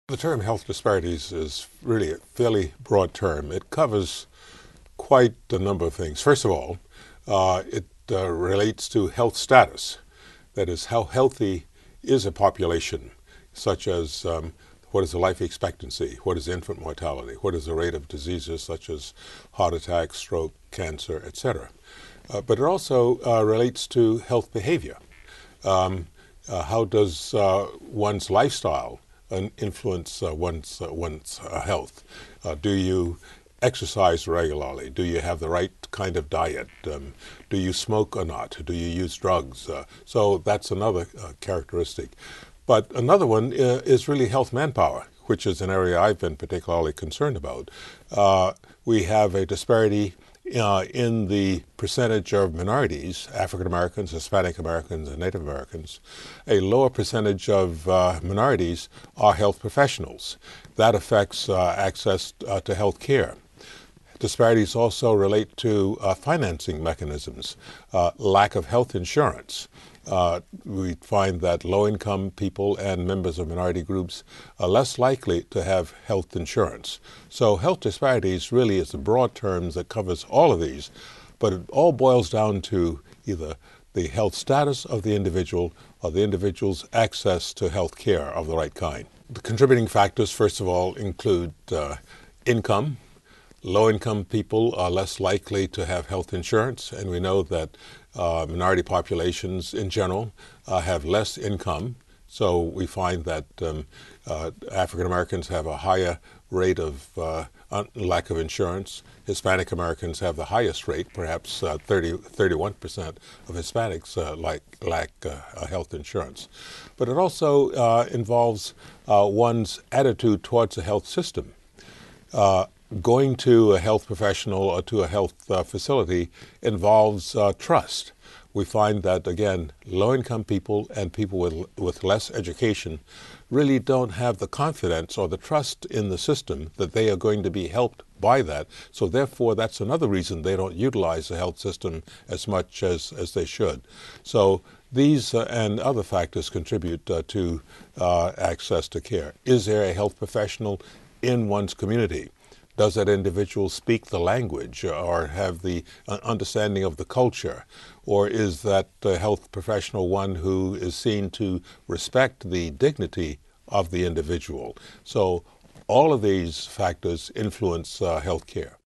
The term health disparities is really a fairly broad term. It covers quite a number of things. First of all, it relates to health status. That is, how healthy is a population, such as what is the life expectancy, what is infant mortality, what is the rate of diseases such as heart attack, stroke, cancer, etc. But it also relates to health behavior. How does one's lifestyle influence one's health? Do you exercise regularly? Do you have the right kind of diet? Do you smoke or not? Do you use drugs? So that's another characteristic. But another one is really health manpower, which is an area I've been particularly concerned about. We have a disparity in the percentage of minorities, African Americans, Hispanic Americans, and Native Americans. A lower percentage of minorities are health professionals. That affects access to health care. Disparities also relate to financing mechanisms, lack of health insurance. We find that low-income people and members of minority groups are less likely to have health insurance. So health disparities really is a broad term that covers all of these, but it all boils down to either the health status of the individual or the individual's access to health care of the right kind. The contributing factors, first of all, include income. Low-income people are less likely to have health insurance, and we know that minority populations in general have less income. So we find that African Americans have a higher rate of lack of insurance. Hispanic Americans have the highest rate, perhaps 31% of Hispanics lack health insurance. But it also involves one's attitude towards the health system. Going to a health professional or to a health facility involves trust. We find that, again, low-income people and people with less education really don't have the confidence or the trust in the system that they are going to be helped by that. So therefore, that's another reason they don't utilize the health system as much as they should. So these and other factors contribute to access to care. Is there a health professional in one's community? Does that individual speak the language or have the understanding of the culture? Or is that health professional one who is seen to respect the dignity of the individual? So all of these factors influence health care.